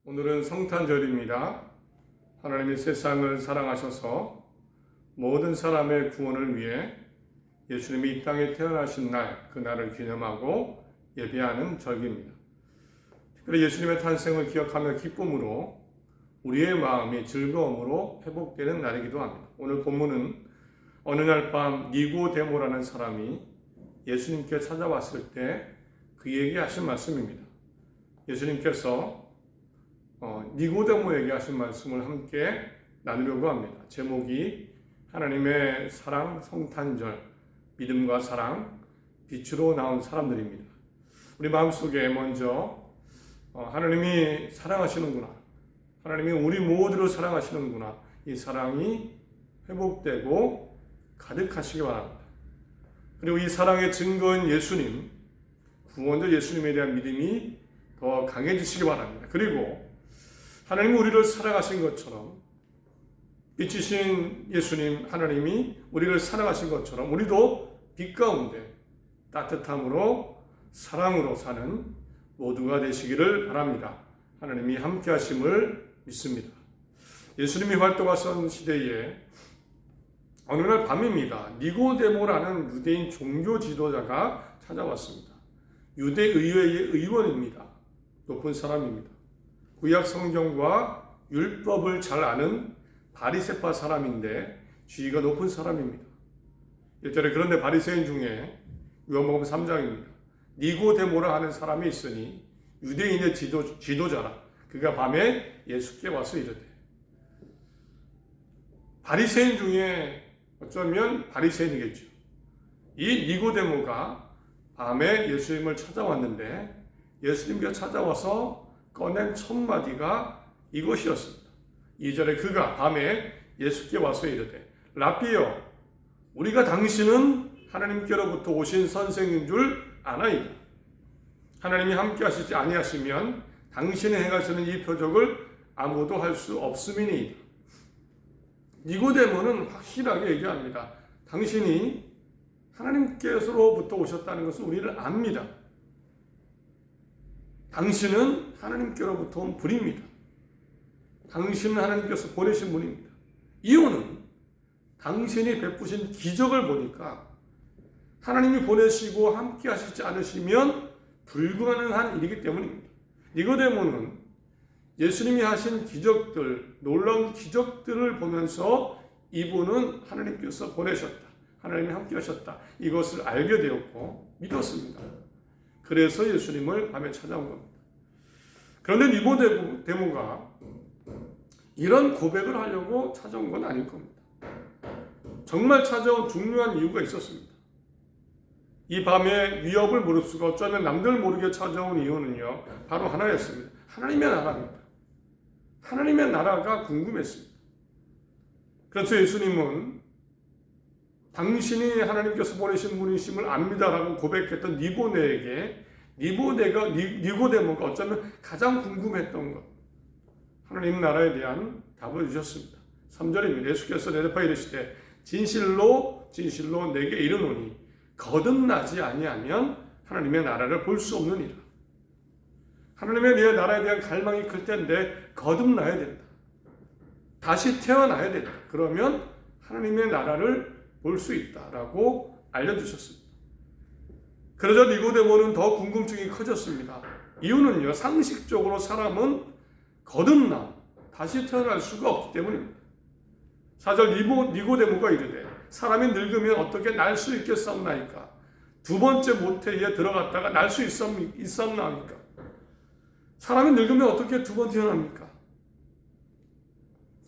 오늘은 성탄절입니다. 하나님이 세상을 사랑하셔서 모든 사람의 구원을 위해 예수님이 이 땅에 태어나신 날, 그 날을 기념하고 예배하는 절기입니다. 특별히 예수님의 탄생을 기억하며 기쁨으로 우리의 마음이 즐거움으로 회복되는 날이기도 합니다. 오늘 본문은 어느 날 밤 니고데모라는 사람이 예수님께 찾아왔을 때 그에게 하신 말씀입니다. 예수님께서 니고데모에게 하신 말씀을 함께 나누려고 합니다. 제목이 하나님의 사랑 성탄절, 믿음과 사랑, 빛으로 나온 사람들입니다. 우리 마음속에 먼저 하나님이 사랑하시는구나, 하나님이 우리 모두를 사랑하시는구나, 이 사랑이 회복되고 가득하시기 바랍니다. 그리고 이 사랑의 증거인 예수님, 구원자 예수님에 대한 믿음이 더 강해지시기 바랍니다. 그리고 하나님이 우리를 사랑하신 것처럼, 빛이신 예수님 하나님이 우리를 사랑하신 것처럼 우리도 빛 가운데 따뜻함으로 사랑으로 사는 모두가 되시기를 바랍니다. 하나님이 함께 하심을 믿습니다. 예수님이 활동하던 시대에 어느 날 밤입니다. 니고데모라는 유대인 종교 지도자가 찾아왔습니다. 유대 의회의 의원입니다. 높은 사람입니다. 구약 성경과 율법을 잘 아는 바리새파 사람인데 지위가 높은 사람입니다. 1절에 그런데 바리새인 중에 요한복음 3장입니다. 니고데모라 하는 사람이 있으니 유대인의 지도자라. 그가 밤에 예수께 와서 이르되, 바리새인 중에 어쩌면 바리새인이겠죠. 이 니고데모가 밤에 예수님을 찾아왔는데 예수님께 찾아와서 꺼낸 첫 마디가 이것이었습니다. 2절에 그가 밤에 예수께 와서 이르되, 라삐여, 우리가 당신은 하나님께로부터 오신 선생인 줄 아나이다. 하나님이 함께 하시지 아니하시면 당신이 행하시는 이 표적을 아무도 할 수 없음이니이다. 니고데모는 확실하게 얘기합니다. 당신이 하나님께서로부터 오셨다는 것을 우리를 압니다. 당신은 하나님께로부터 온 분입니다. 당신은 하나님께서 보내신 분입니다. 이유는 당신이 베푸신 기적을 보니까 하나님이 보내시고 함께 하시지 않으시면 불가능한 일이기 때문입니다. 니고데모는 예수님이 하신 기적들, 놀라운 기적들을 보면서 이분은 하나님께서 보내셨다, 하나님이 함께 하셨다, 이것을 알게 되었고 믿었습니다. 그래서 예수님을 밤에 찾아온 겁니다. 그런데 니고데모가 이런 고백을 하려고 찾아온 건 아닐 겁니다. 정말 찾아온 중요한 이유가 있었습니다. 이 밤에 위협을 무릅쓰고 어쩌면 남들 모르게 찾아온 이유는요, 바로 하나였습니다. 하나님의 나라입니다. 하나님의 나라가 궁금했습니다. 그래서 예수님은 당신이 하나님께서 보내신 분이심을 압니다라고 고백했던 니고데모가 어쩌면 가장 궁금했던 것, 하나님 나라에 대한 답을 주셨습니다. 3절입니다. 예수께서 대답하여 이르시되, 진실로 진실로 내게 이르노니 거듭나지 아니하면 하나님의 나라를 볼 수 없느니라. 하나님의 나라에 대한 갈망이 클 텐데 거듭나야 된다. 다시 태어나야 된다. 그러면 하나님의 나라를 볼 수 있다라고 알려주셨습니다. 그러자 니고데모는 더 궁금증이 커졌습니다. 이유는요, 상식적으로 사람은 거듭나 다시 태어날 수가 없기 때문입니다. 4절 니고데모가 이르되, 사람이 늙으면 어떻게 날 수 있겠사옵나이까? 두 번째 모태에 들어갔다가 날 수 있사옵나이까? 사람이 늙으면 어떻게 두 번 태어납니까?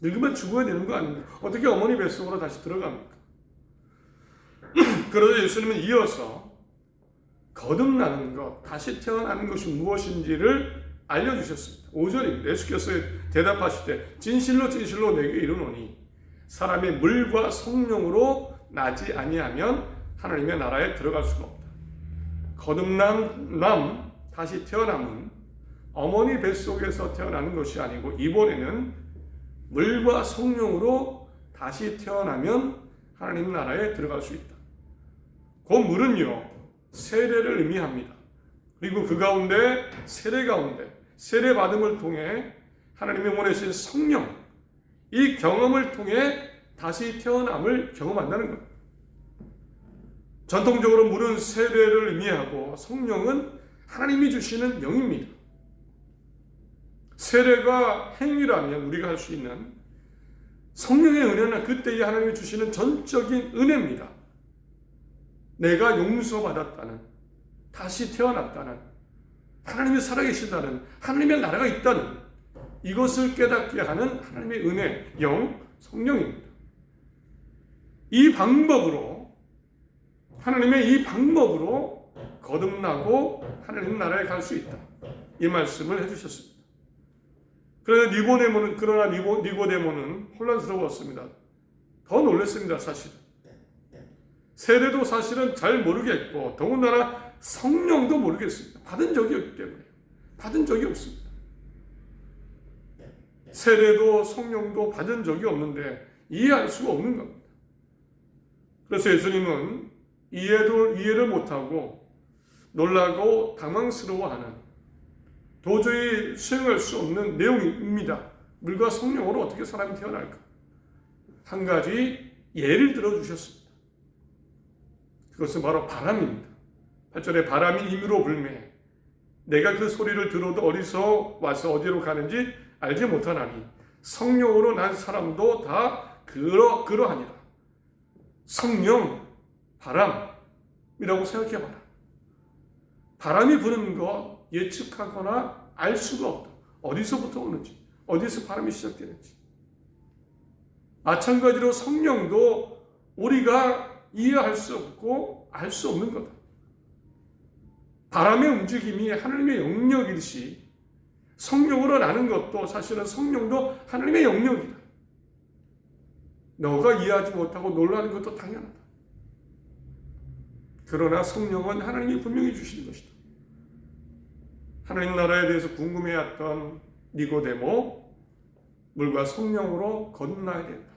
늙으면 죽어야 되는 거 아닙니까? 어떻게 어머니 뱃속으로 다시 들어갑니까? 그러자 예수님은 이어서 거듭나는 것, 다시 태어나는 것이 무엇인지를 알려주셨습니다. 5절입니다. 예수께서 대답하시되, 진실로 진실로 내게 이르노니 사람이 물과 성령으로 나지 아니하면 하나님의 나라에 들어갈 수가 없다. 거듭남, 다시 태어남은 어머니 뱃속에서 태어나는 것이 아니고 이번에는 물과 성령으로 다시 태어나면 하나님 나라에 들어갈 수 있다. 그 물은요, 세례를 의미합니다. 그리고 그 가운데 세례 받음을 통해 하나님이 보내신 성령, 이 경험을 통해 다시 태어남을 경험한다는 것. 전통적으로 물은 세례를 의미하고 성령은 하나님이 주시는 영입니다. 세례가 행위라면 우리가 할 수 있는 성령의 은혜는 그때에 하나님이 주시는 전적인 은혜입니다. 내가 용서받았다는, 다시 태어났다는, 하나님이 살아계신다는, 하나님의 나라가 있다는 이것을 깨닫게 하는 하나님의 은혜, 영, 성령입니다. 이 방법으로, 하나님의 이 방법으로 거듭나고 하나님 나라에 갈 수 있다. 이 말씀을 해주셨습니다. 그러나 니고데모는 혼란스러웠습니다. 더 놀랐습니다, 사실. 세례도 사실은 잘 모르겠고, 더군다나 성령도 모르겠습니다. 받은 적이 없기 때문에. 받은 적이 없습니다. 세례도 성령도 받은 적이 없는데 이해할 수가 없는 겁니다. 그래서 예수님은 이해를 못하고 놀라고 당황스러워하는, 도저히 수행할 수 없는 내용입니다. 물과 성령으로 어떻게 사람이 태어날까? 한 가지 예를 들어주셨습니다. 그것은 바로 바람입니다. 8절에 바람이 임으로 불매 내가 그 소리를 들어도 어디서 와서 어디로 가는지 알지 못하나니 성령으로 난 사람도 다 그러하니라. 성령, 바람이라고 생각해봐라. 바람이 부는 거 예측하거나 알 수가 없다. 어디서부터 오는지, 어디서 바람이 시작되는지. 마찬가지로 성령도 우리가 이해할 수 없고 알 수 없는 거다. 바람의 움직임이 하나님의 영역이듯이 성령으로 나는 것도 사실은 성령도 하나님의 영역이다. 너가 이해하지 못하고 놀라는 것도 당연하다. 그러나 성령은 하나님이 분명히 주시는 것이다. 하나님 나라에 대해서 궁금해했던 니고데모, 물과 성령으로 거듭나야 된다.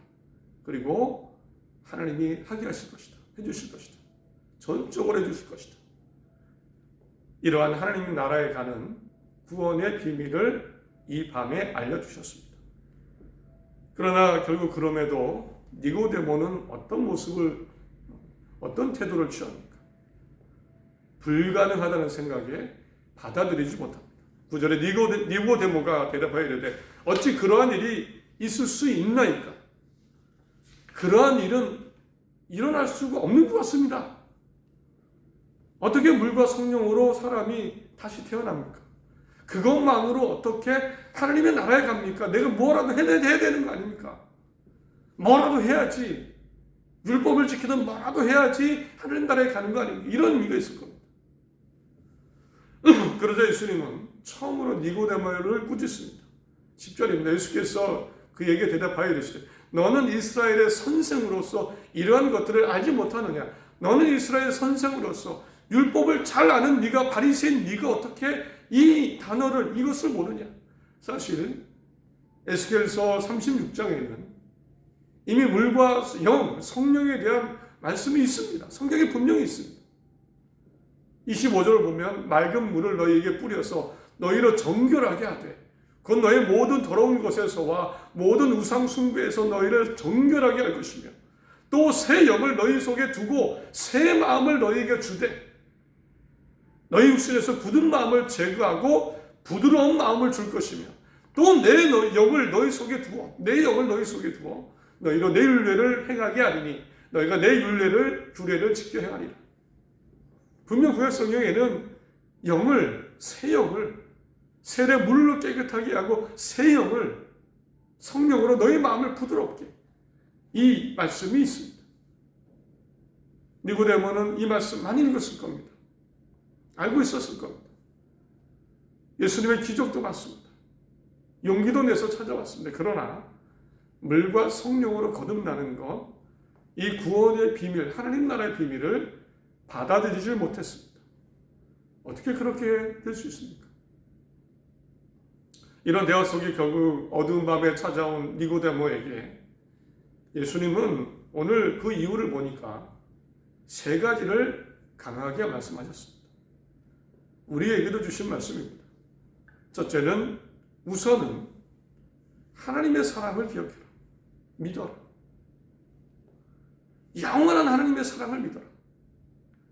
그리고 하나님이 하게 하실 것이다. 해주실 것이다. 전적으로 해주실 것이다. 이러한 하나님 나라에 가는 구원의 비밀을 이 밤에 알려주셨습니다. 그러나 결국 그럼에도 니고데모는 어떤 태도를 취합니까? 불가능하다는 생각에 받아들이지 못합니다. 9절에 니고데모가 대답하여 이르되 어찌 그러한 일이 있을 수 있나이까? 그러한 일은 일어날 수가 없는 것 같습니다. 어떻게 물과 성령으로 사람이 다시 태어납니까? 그것만으로 어떻게 하나님의 나라에 갑니까? 내가 뭐라도 해야 되는 거 아닙니까? 뭐라도 해야지, 율법을 지키든 뭐라도 해야지 하나님 나라에 가는 거 아닙니까? 이런 의미가 있을 겁니다. 그러자 예수님은 처음으로 니고데모를 꾸짖습니다. 10절입니다. 예수께서 그에게 대답하여 이르시되 너는 이스라엘의 선생으로서 이러한 것들을 알지 못하느냐? 너는 이스라엘 선생으로서 율법을 잘 아는 네가, 바리새인 네가 어떻게 이 단어를, 이것을 모르냐? 사실 에스겔서 36장에는 이미 물과 영, 성령에 대한 말씀이 있습니다. 성경에 분명히 있습니다. 25절을 보면 맑은 물을 너희에게 뿌려서 너희를 정결하게 하되 곧 너희 모든 더러운 것에서와 모든 우상 숭배에서 너희를 정결하게 할 것이며 또 새 영을 너희 속에 두고 새 마음을 너희에게 주되 너희 육신에서 굳은 마음을 제거하고 부드러운 마음을 줄 것이며 또 내 영을 너희 속에 두어 너희로 내 율례를 행하게 하리니 너희가 내 규례를 지켜 행하리라. 분명 구약 성경에는 새 영을 세례 물로 깨끗하게 하고 새 영을 성령으로 너희 마음을 부드럽게, 이 말씀이 있습니다. 니고데모는 이 말씀 많이 읽었을 겁니다. 알고 있었을 겁니다. 예수님의 기적도 봤습니다. 용기도 내서 찾아왔습니다. 그러나 물과 성령으로 거듭나는 것, 이 구원의 비밀, 하나님 나라의 비밀을 받아들이질 못했습니다. 어떻게 그렇게 될 수 있습니까? 이런 대화 속에 결국 어두운 밤에 찾아온 니고데모에게 예수님은 오늘 그 이유를 보니까 세 가지를 강하게 말씀하셨습니다. 우리에게도 주신 말씀입니다. 첫째는, 우선은 하나님의 사랑을 기억해라. 믿어라. 영원한 하나님의 사랑을 믿어라.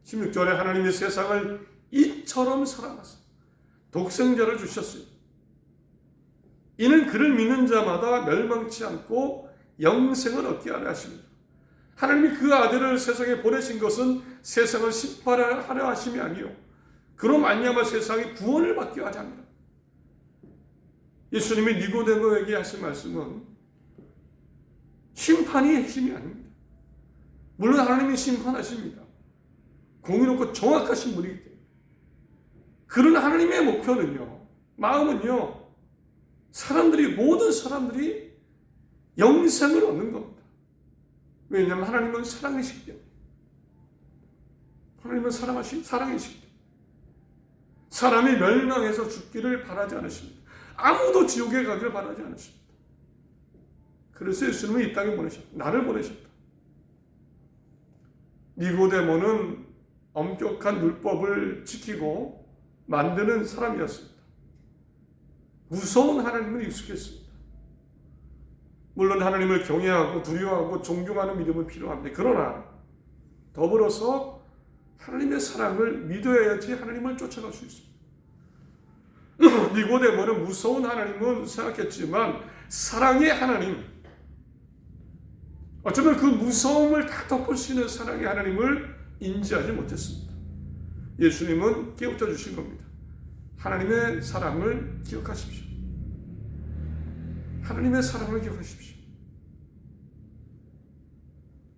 16절에 하나님이 세상을 이처럼 사랑하사 독생자를 주셨으니 이는 그를 믿는 자마다 멸망치 않고 영생을 얻게 하려 하십니다. 하나님이 그 아들을 세상에 보내신 것은 세상을 심판하려 하심이 아니요 그로 말미암아 세상이 구원을 받게 하려 합니다. 예수님이 니고데모에게 하신 말씀은 심판이 핵심이 아닙니다. 물론 하나님이 심판하십니다. 공의롭고 정확하신 분이기 때문에. 그러나 하나님의 목표는요, 마음은요, 모든 사람들이 영생을 얻는 겁니다. 왜냐하면 하나님은 사랑이시기 때문에. 하나님은 사랑이시기 때문에. 사람이 멸망해서 죽기를 바라지 않으십니다. 아무도 지옥에 가기를 바라지 않으십니다. 그래서 예수님은 이 땅에 보내셨다. 나를 보내셨다. 니고데모는 엄격한 율법을 지키고 만드는 사람이었습니다. 무서운 하나님을 익숙했습니다. 물론 하나님을 경외하고 두려워하고 존경하는 믿음은 필요합니다. 그러나 더불어서 하나님의 사랑을 믿어야지 하나님을 쫓아갈 수 있습니다. 니고데모는 무서운 하나님은 생각했지만 사랑의 하나님, 어쩌면 그 무서움을 다 덮을 수 있는 사랑의 하나님을 인지하지 못했습니다. 예수님은 깨우쳐 주신 겁니다. 하나님의 사랑을 기억하십시오. 하나님의 사랑을 기억하십시오.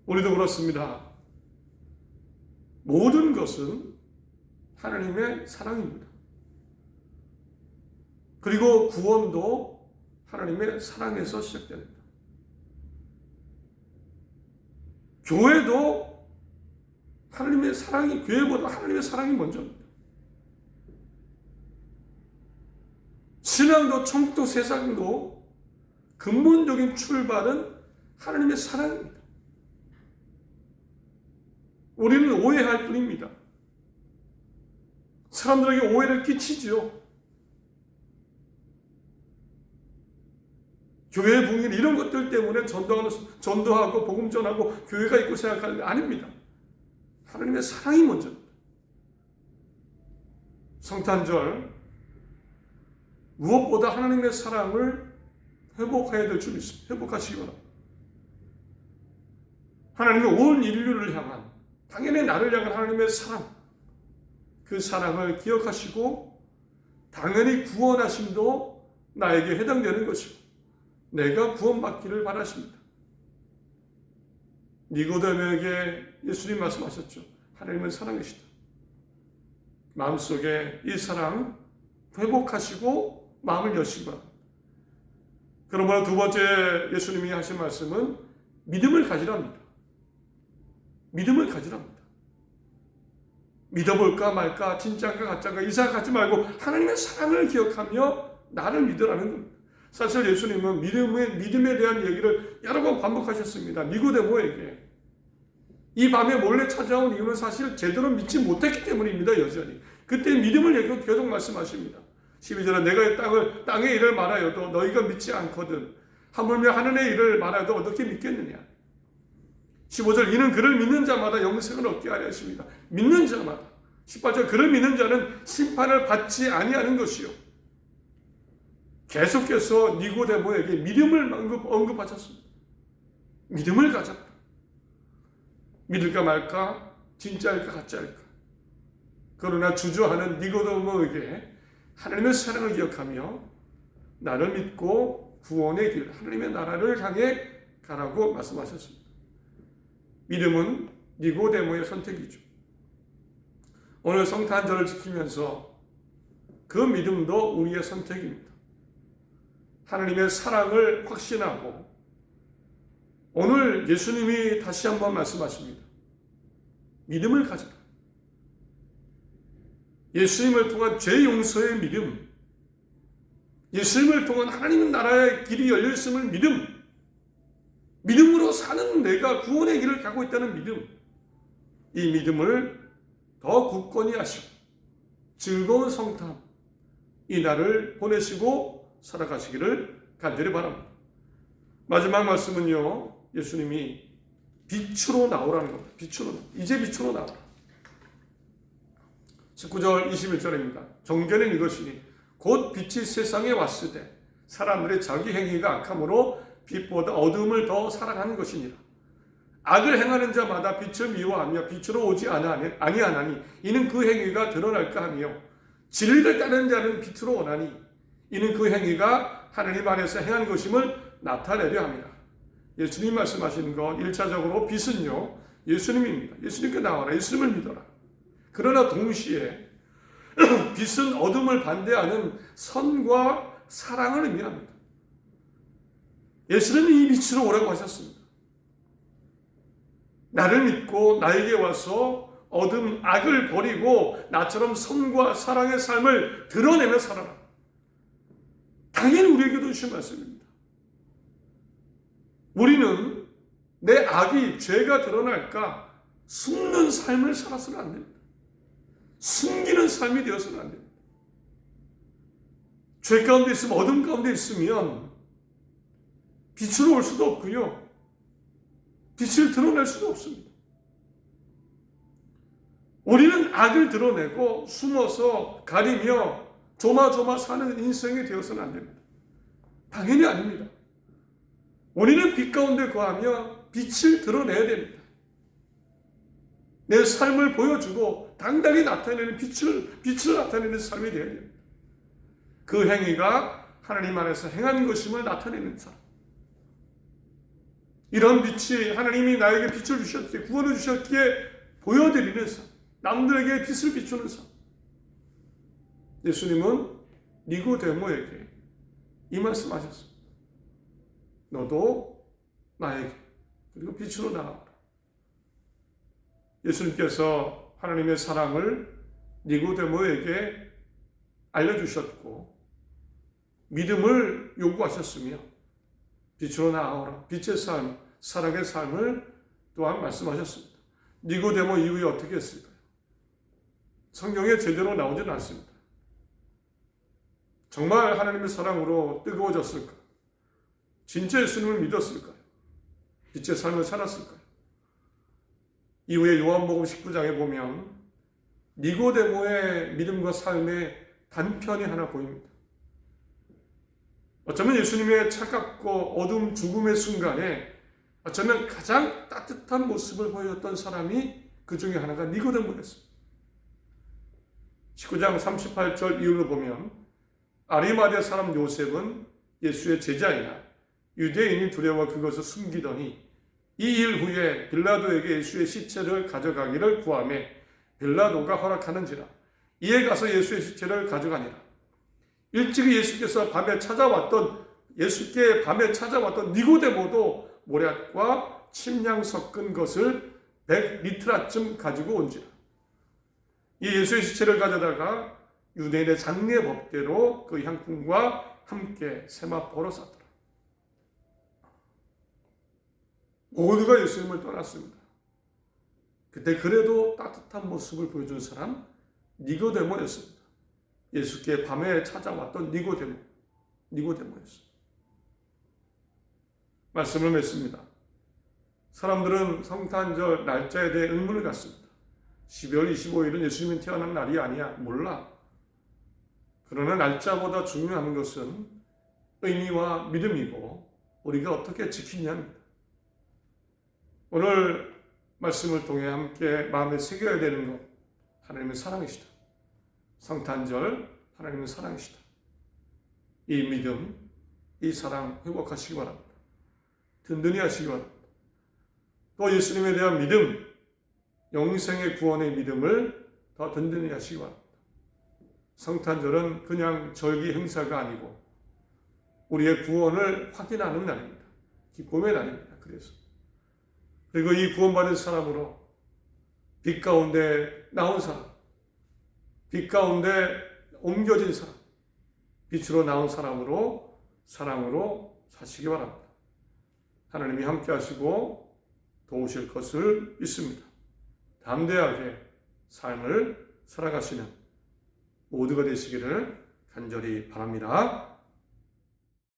우리도 그렇습니다. 모든 것은 하나님의 사랑입니다. 그리고 구원도 하나님의 사랑에서 시작됩니다. 교회도 하나님의 사랑이, 교회보다 하나님의 사랑이 먼저입니다. 신앙도 천국도 세상도 근본적인 출발은 하나님의 사랑입니다. 우리는 오해할 뿐입니다. 사람들에게 오해를 끼치죠. 교회 봉인 이런 것들 때문에 전도하고 복음 전하고 교회가 있고 생각하는 게 아닙니다. 하나님의 사랑이 먼저입니다. 성탄절 무엇보다 하나님의 사랑을 회복해야 될 줄 믿습니다. 회복하시기 바랍니다. 하나님이 온 인류를 향한, 당연히 나를 향한 하나님의 사랑, 그 사랑을 기억하시고 당연히 구원하심도 나에게 해당되는 것이고 내가 구원받기를 바라십니다. 니고데모에게 예수님 말씀하셨죠. 하나님은 사랑이시다. 마음속에 이 사랑 회복하시고 마음을 여시기 바랍니다. 그러므로 두 번째 예수님이 하신 말씀은 믿음을 가지랍니다. 믿음을 가지랍니다. 믿어볼까 말까, 진짜인가 가짜인가 이상하지 말고 하나님의 사랑을 기억하며 나를 믿으라는 겁니다. 사실 예수님은 믿음에 대한 얘기를 여러 번 반복하셨습니다. 니고데모에게. 이 밤에 몰래 찾아온 이유는 사실 제대로 믿지 못했기 때문입니다. 여전히. 그때 믿음을 계속 말씀하십니다. 12절에 내가 이 땅의 일을 말하여도 너희가 믿지 않거든. 하물며 하늘의 일을 말하여도 어떻게 믿겠느냐. 15절 이는 그를 믿는 자마다 영생을 얻게 하려 하십니다. 믿는 자마다. 18절 그를 믿는 자는 심판을 받지 아니하는 것이요. 계속해서 니고데모에게 믿음을 언급하셨습니다. 믿음을 가졌다. 믿을까 말까, 진짜일까 가짜일까. 그러나 주저하는 니고데모에게 하나님의 사랑을 기억하며 나를 믿고 구원의 길, 하나님의 나라를 향해 가라고 말씀하셨습니다. 믿음은 니고데모의 선택이죠. 오늘 성탄절을 지키면서 그 믿음도 우리의 선택입니다. 하나님의 사랑을 확신하고 오늘 예수님이 다시 한번 말씀하십니다. 믿음을 가져라. 예수님을 통한 죄 용서의 믿음, 예수님을 통한 하나님 나라의 길이 열려있음을 믿음으로 사는 내가 구원의 길을 가고 있다는 믿음, 이 믿음을 더 굳건히 하시고 즐거운 성탄 이 날을 보내시고 살아가시기를 간절히 바랍니다. 마지막 말씀은요, 예수님이 빛으로 나오라는 겁니다. 이제 빛으로 나오라. 19절 21절입니다. 정죄는 이것이니 곧 빛이 세상에 왔을 때 사람들의 자기 행위가 악함으로 빛보다 어둠을 더 사랑하는 것이니라. 악을 행하는 자마다 빛을 미워하며 빛으로 오지 아니하나니 이는 그 행위가 드러날까 하며 진리를 따르는 자는 빛으로 오나니 이는 그 행위가 하나님 안에서 행한 것임을 나타내려 합니다. 예수님 말씀하시는 것 1차적으로 빛은요, 예수님입니다. 예수님께 나와라. 예수님을 믿어라. 그러나 동시에 빛은 어둠을 반대하는 선과 사랑을 의미합니다. 예수님이 이 빛으로 오라고 하셨습니다. 나를 믿고 나에게 와서 어둠, 악을 버리고 나처럼 선과 사랑의 삶을 드러내며 살아라. 당연히 우리에게도 주신 말씀입니다. 우리는 내 악이, 죄가 드러날까 숨는 삶을 살아서는 안 됩니다. 숨기는 삶이 되어서는 안 됩니다. 죄 가운데 있으면, 어둠 가운데 있으면 빛으로 올 수도 없고요. 빛을 드러낼 수도 없습니다. 우리는 악을 드러내고 숨어서 가리며 조마조마 사는 인생이 되어서는 안 됩니다. 당연히 아닙니다. 우리는 빛 가운데 거하며 빛을 드러내야 됩니다. 내 삶을 보여주고 당당히 나타내는 빛을 나타내는 삶이 되어야 됩니다. 그 행위가 하나님 안에서 행한 것임을 나타내는 삶. 이런 빛이 하나님이 나에게 빛을 주셨기에, 구원을 주셨기에 보여드리는 삶. 남들에게 빛을 비추는 삶. 예수님은 니고데모에게 이 말씀하셨습니다. 너도 나에게 그리고 빛으로 나아가라. 예수님께서 하나님의 사랑을 니고데모에게 알려주셨고 믿음을 요구하셨으며 빛으로 나아오라. 빛의 삶, 사랑의 삶을 또한 말씀하셨습니다. 니고데모 이후에 어떻게 했을까요? 성경에 제대로 나오진 않습니다. 정말 하나님의 사랑으로 뜨거워졌을까? 진짜 예수님을 믿었을까요? 빛의 삶을 살았을까요? 이후에 요한복음 19장에 보면 니고데모의 믿음과 삶의 단편이 하나 보입니다. 어쩌면 예수님의 차갑고 어두운 죽음의 순간에 어쩌면 가장 따뜻한 모습을 보였던 사람이 그 중에 하나가 니고데모였습니다. 19장 38절 이후로 보면 아리마대 사람 요셉은 예수의 제자이나 유대인이 두려워 그것을 숨기더니 이 일 후에 빌라도에게 예수의 시체를 가져가기를 구하매 빌라도가 허락하는지라. 이에 가서 예수의 시체를 가져가니라. 일찍이 예수께 밤에 찾아왔던 니고데모도 모략과 침량 섞은 것을 100리트라쯤 가지고 온지라. 이 예수의 시체를 가져다가 유대인의 장례 법대로 그 향품과 함께 세마포로 쌌더라. 모두가 예수님을 떠났습니다. 그때 그래도 따뜻한 모습을 보여준 사람 니고데모였습니다. 예수께 밤에 찾아왔던 니고데모였습니다. 말씀을 맺습니다. 사람들은 성탄절 날짜에 대해 의문을 갖습니다. 12월 25일은 예수님이 태어난 날이 아니야. 몰라. 그러나 날짜보다 중요한 것은 의미와 믿음이고 우리가 어떻게 지키냐입니다. 오늘 말씀을 통해 함께 마음에 새겨야 되는 것, 하나님의 사랑이시다. 성탄절, 하나님의 사랑이시다. 이 믿음, 이 사랑 회복하시기 바랍니다. 든든히 하시기 바랍니다. 또 예수님에 대한 믿음, 영생의 구원의 믿음을 더 든든히 하시기 바랍니다. 성탄절은 그냥 절기 행사가 아니고 우리의 구원을 확인하는 날입니다. 기쁨의 날입니다. 그리고 이 구원받은 사람으로 빛 가운데 나온 사람, 빛 가운데 옮겨진 사람, 빛으로 나온 사람으로 사랑으로 사시기 바랍니다. 하나님이 함께 하시고 도우실 것을 믿습니다. 담대하게 삶을 살아가시는 모두가 되시기를 간절히 바랍니다.